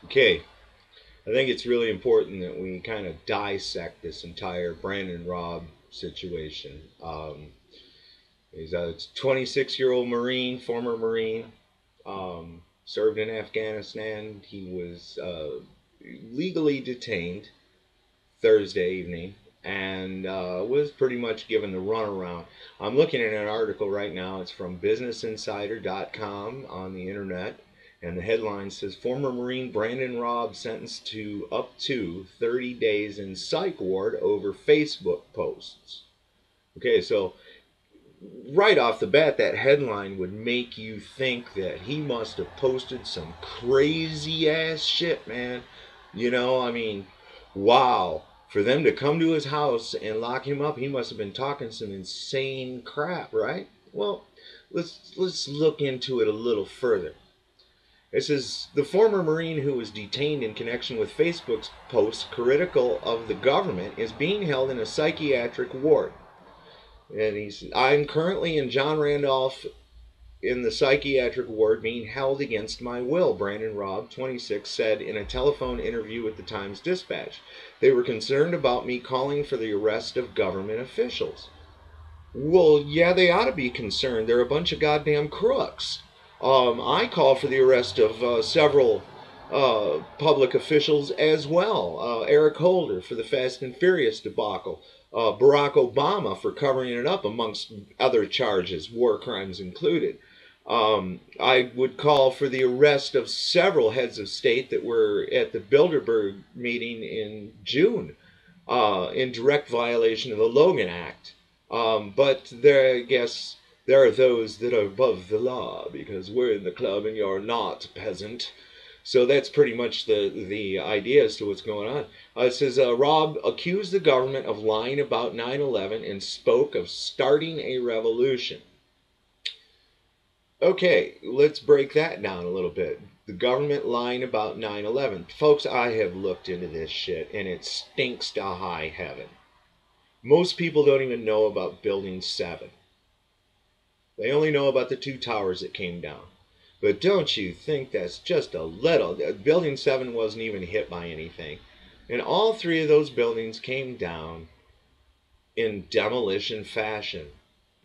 Okay, I think it's really important that we kind of dissect this entire Brandon Raub situation. He's a 26-year-old Marine, former Marine, served in Afghanistan. He was legally detained Thursday evening and was pretty much given the runaround. I'm looking at an article right now. It's from BusinessInsider.com on the internet. And the headline says former Marine Brandon Raub sentenced to up to 30 days in psych ward over Facebook posts. Okay, so right off the bat, that headline would make you think that he must have posted some crazy ass shit, man. I mean, wow. For them to come to his house and lock him up, he must have been talking some insane crap, right? Well, let's look into it a little further. It says the former Marine who was detained in connection with Facebook's posts critical of the government is being held in a psychiatric ward. And I'm currently in John Randolph in the psychiatric ward being held against my will, Brandon Raub, 26, said in a telephone interview with the Times Dispatch. They were concerned about me calling for the arrest of government officials. Well, yeah, they ought to be concerned. They're a bunch of goddamn crooks. I call for the arrest of several public officials as well. Eric Holder for the Fast and Furious debacle. Barack Obama for covering it up, amongst other charges, war crimes included. I would call for the arrest of several heads of state that were at the Bilderberg meeting in June in direct violation of the Logan Act. But I guess there are those that are above the law because we're in the club and you're not, peasant. So that's pretty much the idea as to what's going on. It says Raub accused the government of lying about 9/11 and spoke of starting a revolution. Okay, let's break that down a little bit. The government lying about 9/11. Folks, I have looked into this shit and it stinks to high heaven. Most people don't even know about Building 7. They only know about the two towers that came down. But don't you think that's just a little? Building 7 wasn't even hit by anything. And all three of those buildings came down in demolition fashion.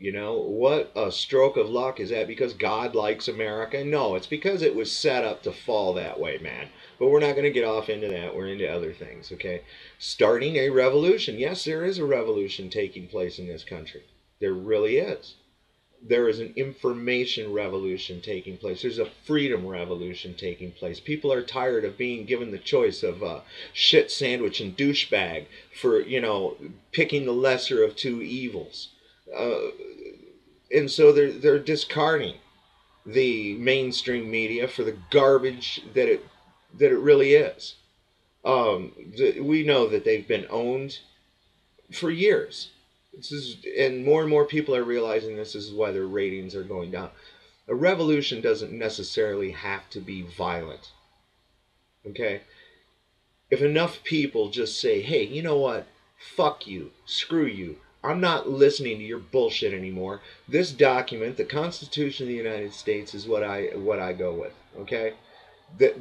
What a stroke of luck is that because God likes America? No, it's because it was set up to fall that way, man. But we're not going to get off into that. We're into other things, okay? Starting a revolution. Yes, there is a revolution taking place in this country. There really is. There is an information revolution taking place. There's a freedom revolution taking place. People are tired of being given the choice of shit sandwich and douchebag for, picking the lesser of two evils. Uh, and so they're discarding the mainstream media for the garbage that it really is. We know that they've been owned for years. And more people are realizing this is why their ratings are going down. A revolution doesn't necessarily have to be violent. Okay? If enough people just say, hey, you know what? Fuck you. Screw you. I'm not listening to your bullshit anymore. This document, the Constitution of the United States, is what I go with. Okay? That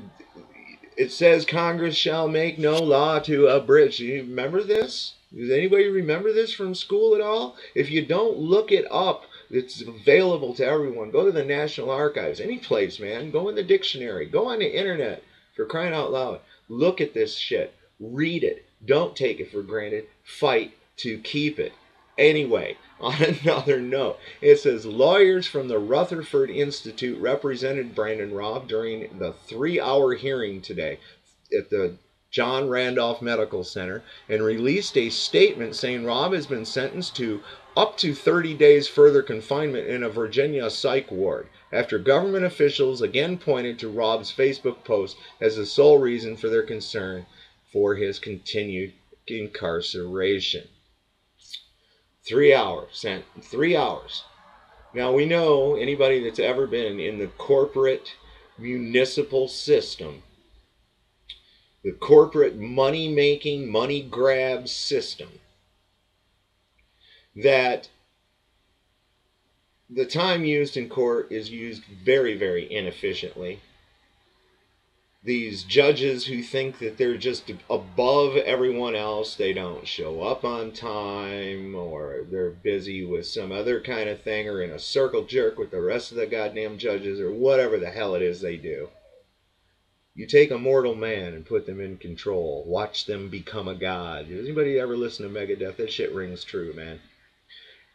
it says Congress shall make no law to abridge. You remember this? Does anybody remember this from school at all? If you don't, look it up. It's available to everyone. Go to the National Archives, any place, man. Go in the dictionary. Go on the internet, for crying out loud. Look at this shit. Read it. Don't take it for granted. Fight to keep it. Anyway, on another note, it says lawyers from the Rutherford Institute represented Brandon Raub during the 3-hour hearing today at the John Randolph Medical Center and released a statement saying Raub has been sentenced to up to 30 days further confinement in a Virginia psych ward after government officials again pointed to Raub's Facebook post as the sole reason for their concern for his continued incarceration. 3 hours, sent 3 hours. Now we know anybody that's ever been in the corporate municipal system, the corporate money making, money grab system, that the time used in court is used very, very inefficiently. these judges who think that they're just above everyone else. They don't show up on time, or they're busy with some other kind of thing, or in a circle jerk with the rest of the goddamn judges, or whatever the hell it is they do. You take a mortal man and put them in control. Watch them become a god. Does anybody ever listen to Megadeth? That shit rings true, man.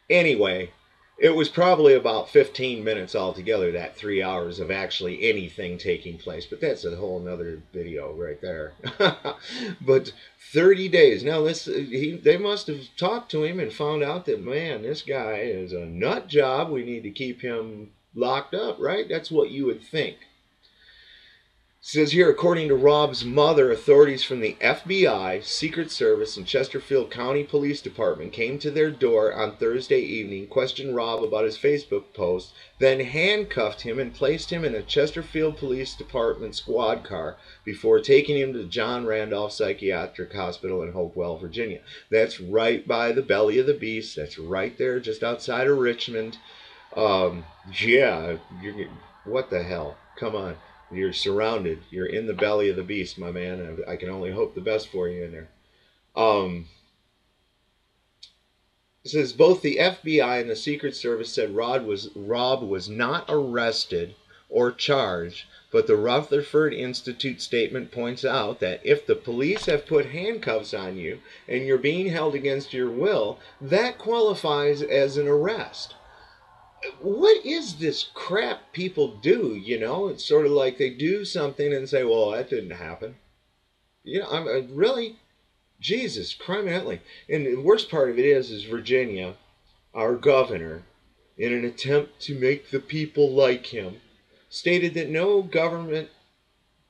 Anyway, it was probably about 15 minutes altogether, that 3 hours of actually anything taking place. But that's a whole nother video right there. But 30 days. Now, they must have talked to him and found out that, man, this guy is a nut job. We need to keep him locked up, right? That's what you would think. It says here, according to Raub's mother, authorities from the FBI, Secret Service, and Chesterfield County Police Department came to their door on Thursday evening, questioned Raub about his Facebook post, then handcuffed him and placed him in a Chesterfield Police Department squad car before taking him to John Randolph Psychiatric Hospital in Hopewell, Virginia. That's right by the belly of the beast. That's right there just outside of Richmond. Yeah, what the hell? Come on. You're surrounded. You're in the belly of the beast, my man. I can only hope the best for you in there. It says both the FBI and the Secret Service said Raub was not arrested or charged, but the Rutherford Institute statement points out that if the police have put handcuffs on you and you're being held against your will, that qualifies as an arrest. What is this crap people do, you know? It's sort of like they do something and say, well, that didn't happen. You know, I'm really, Jesus, criminally. And the worst part of it is Virginia, our governor, in an attempt to make the people like him, stated that no government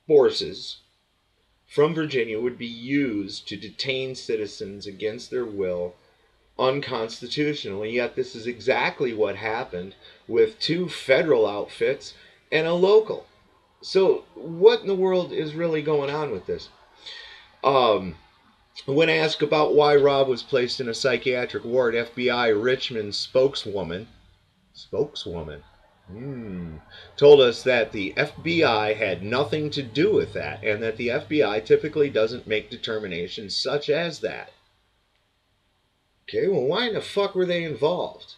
forces from Virginia would be used to detain citizens against their will unconstitutionally, yet this is exactly what happened with 2 federal outfits and a local. So what in the world is really going on with this? When asked about why Raub was placed in a psychiatric ward, FBI Richmond spokeswoman told us that the FBI had nothing to do with that, and that the FBI typically doesn't make determinations such as that. Okay, well, why in the fuck were they involved?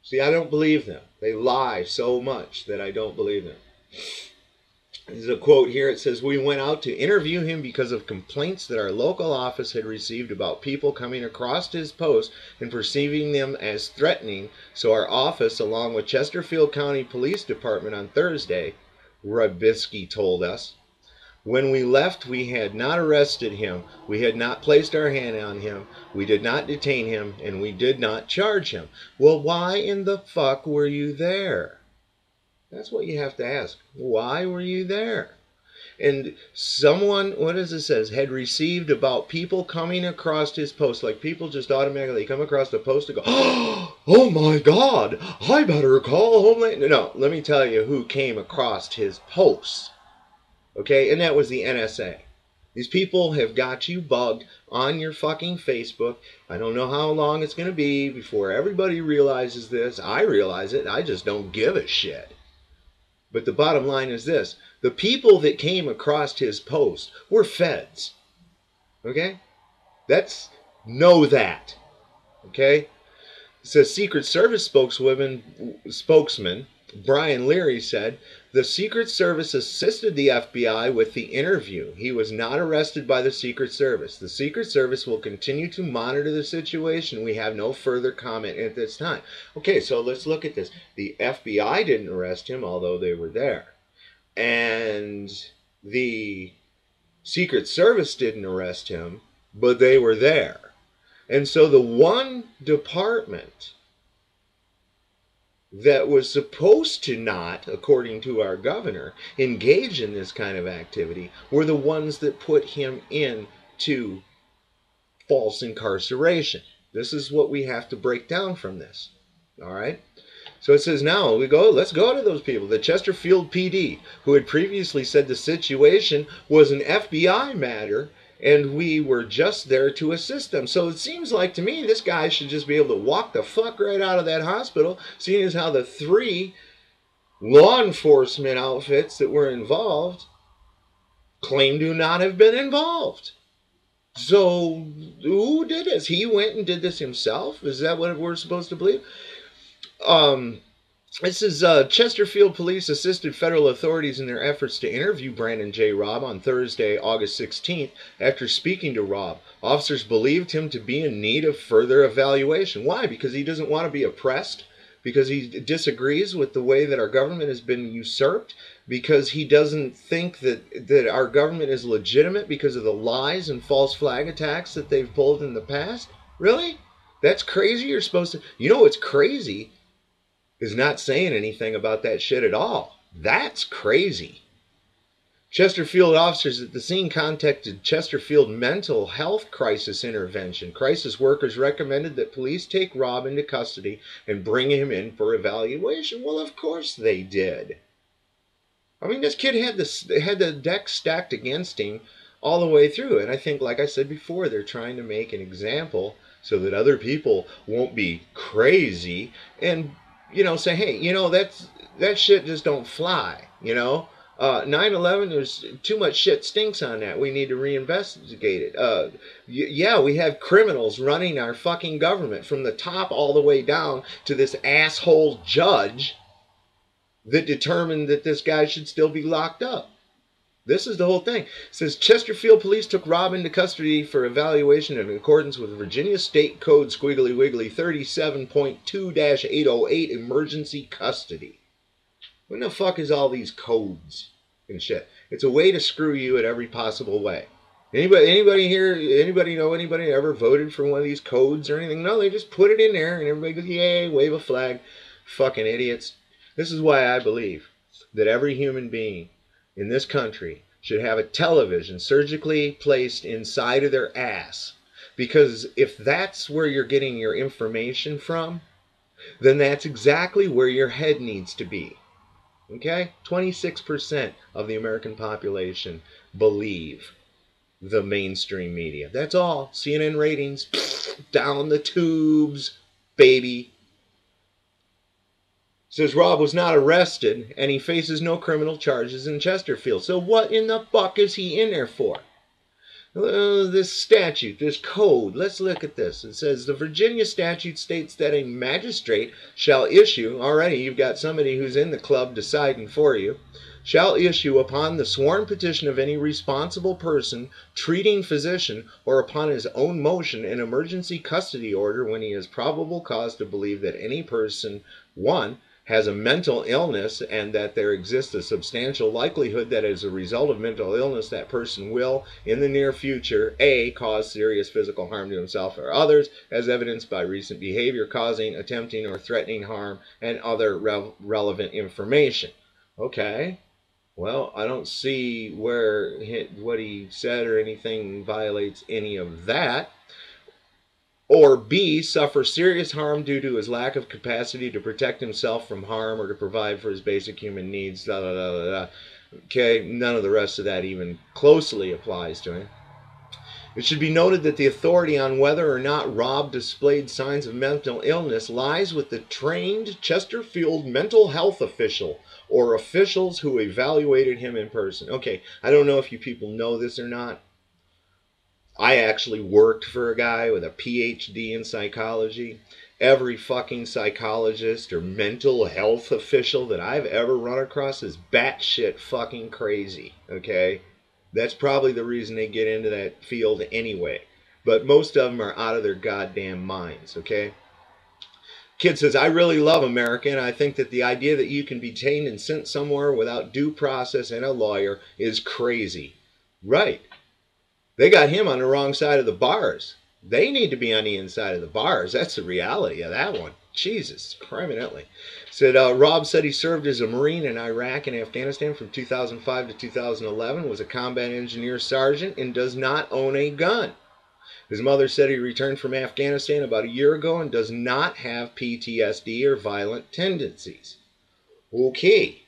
See, I don't believe them. They lie so much that I don't believe them. There's a quote here. It says, we went out to interview him because of complaints that our local office had received about people coming across his post and perceiving them as threatening. So our office, along with Chesterfield County Police Department on Thursday, Rabisky told us, when we left, we had not arrested him, we had not placed our hand on him, we did not detain him, and we did not charge him. Well, why in the fuck were you there? That's what you have to ask. Why were you there? And someone, what does it says, had received about people coming across his post, like people just automatically come across the post and go, oh my God, I better call Homeland. No, let me tell you who came across his post. Okay, and that was the NSA. These people have got you bugged on your fucking Facebook. I don't know how long it's going to be before everybody realizes this. I realize it. I just don't give a shit. But the bottom line is this. The people that came across his post were feds. Okay? Know that. Okay? It says Secret Service spokesman Brian Leary said, the Secret Service assisted the FBI with the interview. He was not arrested by the Secret Service. The Secret Service will continue to monitor the situation. We have no further comment at this time. Okay, so let's look at this. The FBI didn't arrest him, although they were there. And the Secret Service didn't arrest him, but they were there. And so the one department that was supposed to not, according to our governor, engage in this kind of activity were the ones that put him into false incarceration. This is what we have to break down from this. All right? So it says now, let's go to those people. The Chesterfield PD, who had previously said the situation was an FBI matter, and we were just there to assist them. So it seems like to me this guy should just be able to walk the fuck right out of that hospital, seeing as how the 3 Law enforcement outfits that were involved claim to not have been involved. So who did this? He went and did this himself? Is that what we're supposed to believe? Um, This is Chesterfield police assisted federal authorities in their efforts to interview Brandon J. Raub on Thursday, August 16th. After speaking to Raub, officers believed him to be in need of further evaluation. Why? Because he doesn't want to be oppressed? Because he disagrees with the way that our government has been usurped? Because he doesn't think that our government is legitimate because of the lies and false flag attacks that they've pulled in the past? Really? That's crazy? You're supposed to... You know what's crazy is not saying anything about that shit at all. That's crazy. Chesterfield officers at the scene contacted Chesterfield Mental Health Crisis Intervention. Crisis workers recommended that police take Raub into custody and bring him in for evaluation. Well, of course they did. I mean, this kid had the deck stacked against him all the way through. And I think, like I said before, they're trying to make an example so that other people won't be crazy and say, hey, that shit just don't fly, 9/11, there's too much shit stinks on that. We need to reinvestigate it. Yeah, we have criminals running our fucking government from the top all the way down to this asshole judge that determined that this guy should still be locked up. This is the whole thing. It says Chesterfield police took Raub into custody for evaluation in accordance with Virginia State Code Squiggly Wiggly 37.2-808 emergency custody. What the fuck is all these codes and shit? It's a way to screw you in every possible way. Anybody here, anybody know anybody ever voted for one of these codes or anything? No, they just put it in there and everybody goes, yay, wave a flag. Fucking idiots. This is why I believe that every human being in this country should have a television surgically placed inside of their ass. Because if that's where you're getting your information from, then that's exactly where your head needs to be. Okay? 26% of the American population believe the mainstream media. That's all. CNN ratings, down the tubes, baby. Says Raub was not arrested and he faces no criminal charges in Chesterfield. So what in the fuck is he in there for? This statute, this code, let's look at this. It says the Virginia statute states that a magistrate shall issue, already you've got somebody who's in the club deciding for you, shall issue upon the sworn petition of any responsible person, treating physician, or upon his own motion an emergency custody order when he has probable cause to believe that any person, 1, has a mental illness and that there exists a substantial likelihood that as a result of mental illness that person will, in the near future, A, cause serious physical harm to himself or others, as evidenced by recent behavior causing, attempting, or threatening harm, and other relevant information. Okay. Well, I don't see where what he said or anything violates any of that. Or B, suffer serious harm due to his lack of capacity to protect himself from harm or to provide for his basic human needs, da da da da da. Okay, none of the rest of that even closely applies to him. It should be noted that the authority on whether or not Raub displayed signs of mental illness lies with the trained Chesterfield mental health official or officials who evaluated him in person. Okay, I don't know if you people know this or not. I actually worked for a guy with a PhD in psychology. Every fucking psychologist or mental health official that I've ever run across is batshit fucking crazy, okay? That's probably the reason they get into that field anyway. But most of them are out of their goddamn minds, okay? Kid says, I really love America, and I think that the idea that you can be detained and sent somewhere without due process and a lawyer is crazy. Right. They got him on the wrong side of the bars. They need to be on the inside of the bars. That's the reality of that one. Jesus, criminally. Said Raub said he served as a Marine in Iraq and Afghanistan from 2005 to 2011, was a combat engineer sergeant, and does not own a gun. His mother said he returned from Afghanistan about a year ago and does not have PTSD or violent tendencies. Okay.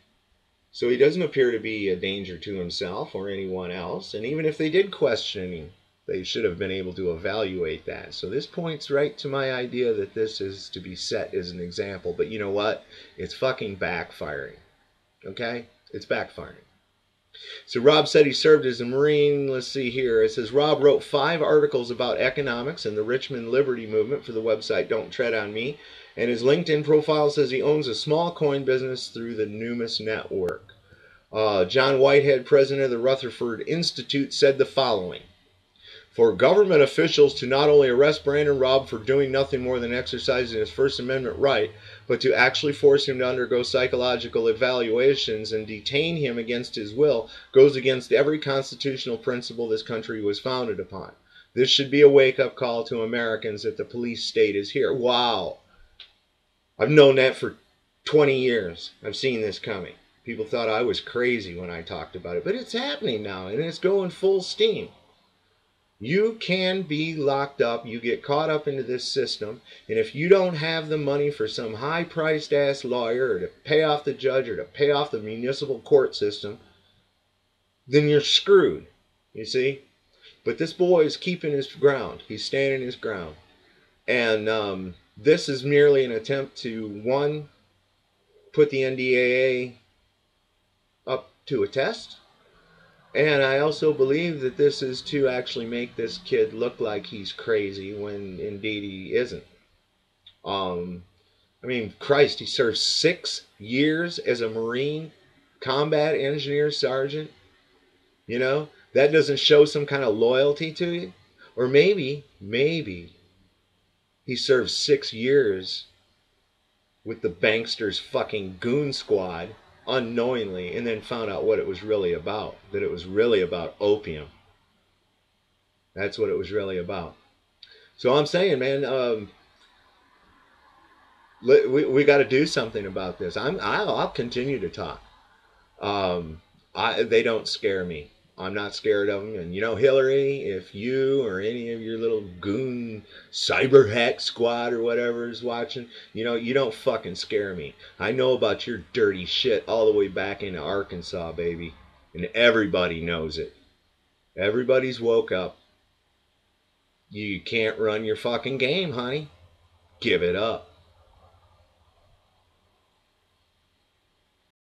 So he doesn't appear to be a danger to himself or anyone else. And even if they did question him, they should have been able to evaluate that. So this points right to my idea that this is to be set as an example. But you know what? It's fucking backfiring. Okay? It's backfiring. So Raub said he served as a Marine. Let's see here. It says Raub wrote 5 articles about economics and the Richmond Liberty Movement for the website Don't Tread on Me. And his LinkedIn profile says he owns a small coin business through the Numis Network. John Whitehead, president of the Rutherford Institute, said the following. For government officials to not only arrest Brandon Raub for doing nothing more than exercising his First Amendment right, but to actually force him to undergo psychological evaluations and detain him against his will goes against every constitutional principle this country was founded upon. This should be a wake-up call to Americans that the police state is here. Wow. I've known that for 20 years. I've seen this coming. People thought I was crazy when I talked about it, but it's happening now, and it's going full steam. You can be locked up, you get caught up into this system, and if you don't have the money for some high-priced ass lawyer or to pay off the judge or to pay off the municipal court system, then you're screwed, you see? But this boy is keeping his ground. He's standing his ground. And this is merely an attempt to, one, put the NDAA up to a test. And I also believe that this is to actually make this kid look like he's crazy when indeed he isn't. I mean, Christ, he served 6 years as a Marine combat engineer sergeant. You know, that doesn't show some kind of loyalty to you. Or maybe he served 6 years with the banksters fucking goon squad unknowingly, and then found out what it was really about. That it was really about opium. That's what it was really about. So I'm saying, man, we got to do something about this. I'll continue to talk. They don't scare me. I'm not scared of them. And you know, Hillary, if you or any of your little goon cyber hack squad or whatever is watching, you know, you don't fucking scare me. I know about your dirty shit all the way back into Arkansas, baby. And everybody knows it. Everybody's woke up. You can't run your fucking game, honey. Give it up.